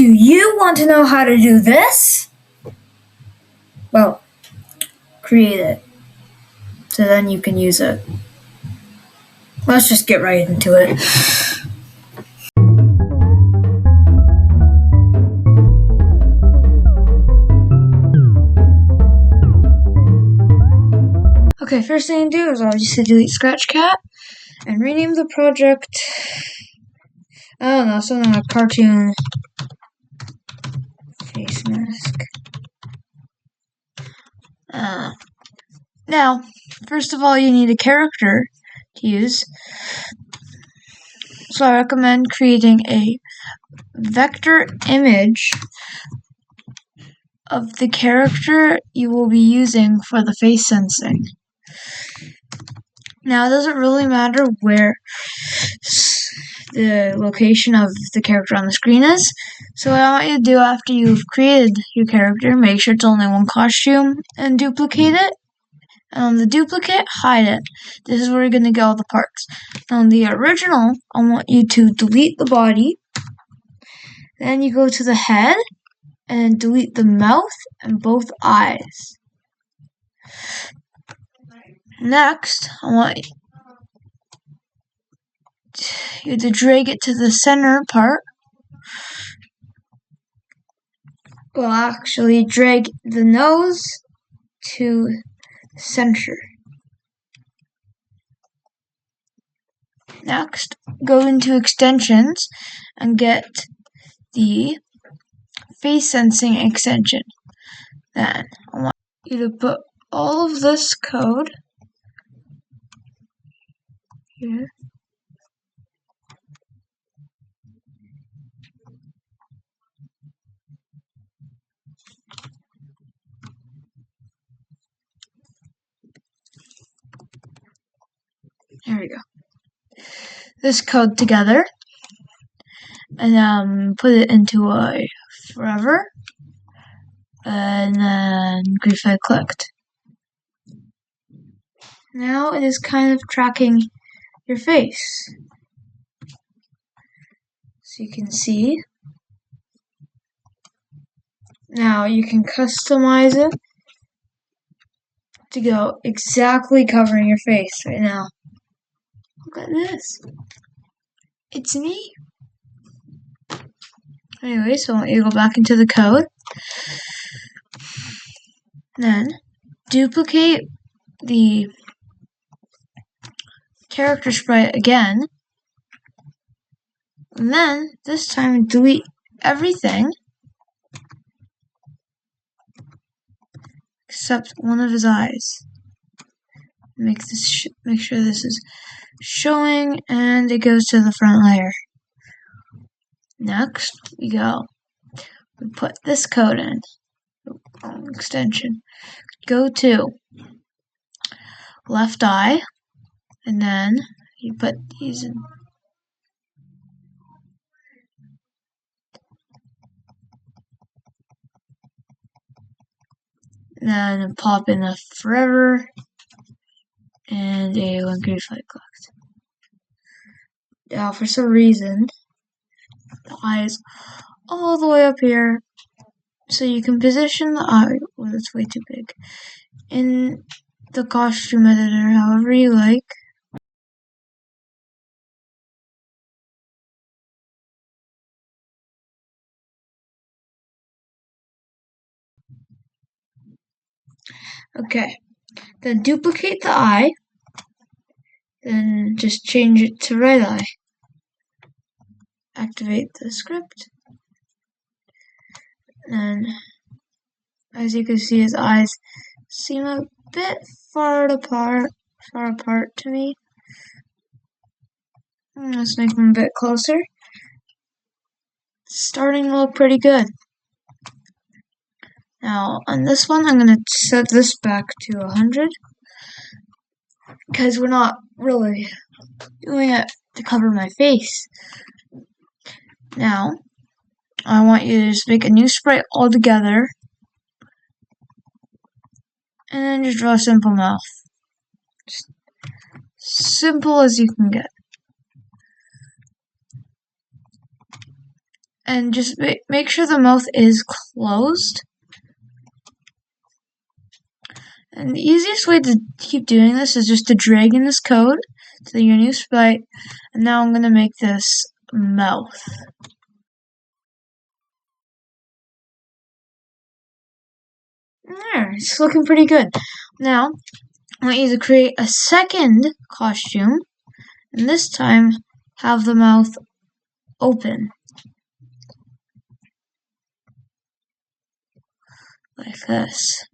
Do you want to know how to do this? Well, create it, so then you can use it. Let's just get right into it. Okay, first thing to do is obviously delete Scratchcat and rename the project, I don't know, something like cartoon face mask. Now, first of all, you need a character to use. So I recommend creating a vector image of the character you will be using for the face sensing. Now, it doesn't really matter where the location of the character on the screen is. So what I want you to do after you've created your character, make sure it's only one costume and duplicate it. And on the duplicate, hide it. This is where you're going to get all the parts. On the original, I want you to delete the body. Then you go to the head and delete the mouth and both eyes. Next, I want you to drag it to the center part. Well, actually, drag the nose to center. Next, go into extensions and get the face sensing extension. Then I want you to put all of this code here. There we go. This code together and put it into a forever and then if I clicked. Now it is kind of tracking your face. So you can see. Now you can customize it to go exactly covering your face right now. Look at this. It's me. Anyway, so I want you to go back into the code. Then duplicate the character sprite again. And then this time delete everything except one of his eyes. Make sure this is showing and it goes to the front layer. Next, we put this code in, extension. Go to left eye, and then you put these in. Then pop in a forever and a linked fight collect. Now, for some reason, the eye is all the way up here, so you can position the eye. Oh, that's way too big. In the costume editor, however you like. Okay, then duplicate the eye, then just change it to right eye. Activate the script, and as you can see, his eyes seem a bit far apart to me. Let's make them a bit closer. It's starting to look pretty good. Now, on this one, I'm going to set this back to 100 because we're not really doing it to cover my face. Now, I want you to just make a new sprite altogether and then just draw a simple mouth. Just simple as you can get. and just make sure the mouth is closed. And the easiest way to keep doing this is just to drag in this code to your new sprite. And now I'm going to make this mouth. There, it's looking pretty good. Now, I want you to create a second costume, and this time have the mouth open. Like this.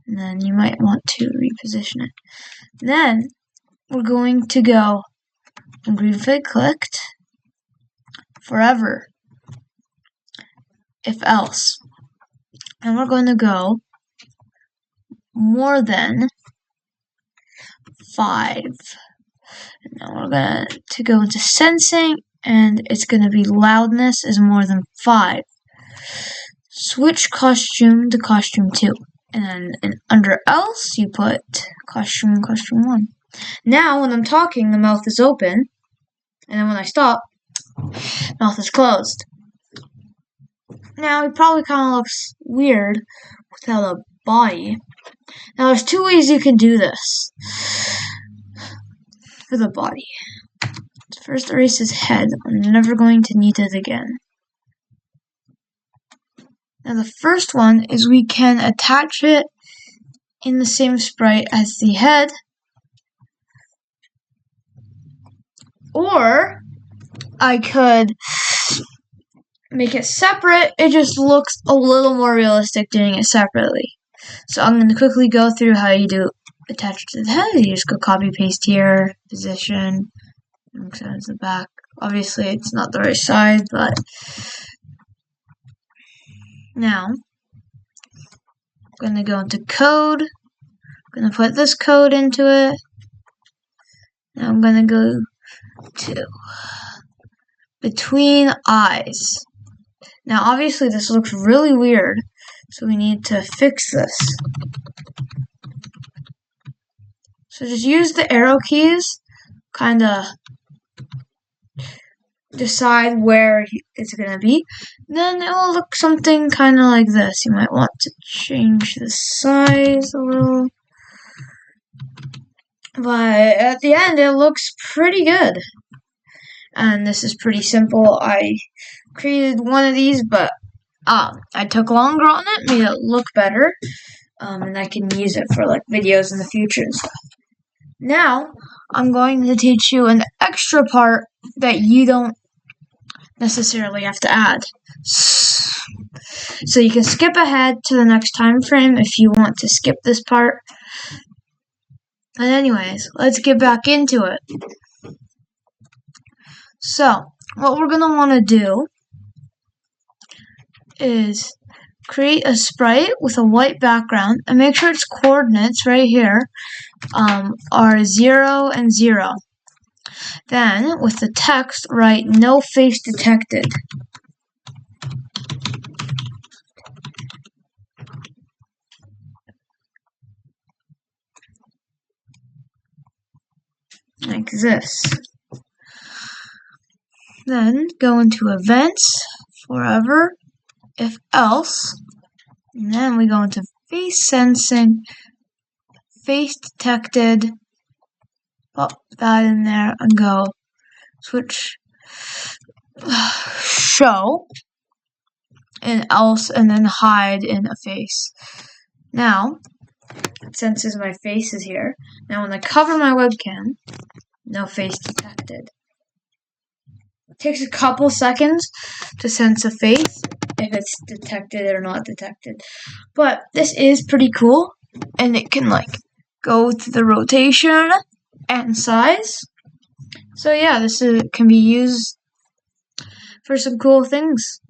And then you might want to reposition it. Then we're going to go and green fig clicked forever, if else. And we're going to go more than 5. And now we're going to go into sensing, and it's going to be loudness is more than 5. Switch costume to costume 2. And then under else, you put costume 1. Now, when I'm talking, the mouth is open. And then when I stop, mouth is closed. Now, it probably kind of looks weird without a body. Now, there's 2 ways you can do this for the body. First, erase his head. I'm never going to need it again. Now, the first one is we can attach it in the same sprite as the head. Or I could make it separate. It just looks a little more realistic doing it separately. So I'm going to quickly go through how you do attach to the head. You just go copy paste here, position, and the back. Obviously it's not the right size, but now I'm going to go into code. I'm going to put this code into it. Now I'm going to go to between eyes. Now obviously this looks really weird, so we need to fix this. So just use the arrow keys, kind of decide where it's going to be. Then it will look something kind of like this. You might want to change the size a little. But at the end, it looks pretty good. And this is pretty simple. I created one of these, but I took longer on it, made it look better. And I can use it for like videos in the future and stuff. Now, I'm going to teach you an extra part that you don't necessarily have to add. So you can skip ahead to the next time frame if you want to skip this part. But anyways, let's get back into it. So, what we're going to want to do is create a sprite with a white background and make sure its coordinates right here are 0 and 0. Then, with the text, write no face detected. Like this. Then go into events, forever, if else, and then we go into face sensing, face detected, pop that in there and go switch show and else, and then hide in a face. Now it senses my face is here. Now when I cover my webcam, no face detected. It takes a couple seconds to sense a face if it's detected or not detected. But this is pretty cool, and it can like go to the rotation and size. So yeah, this can be used for some cool things.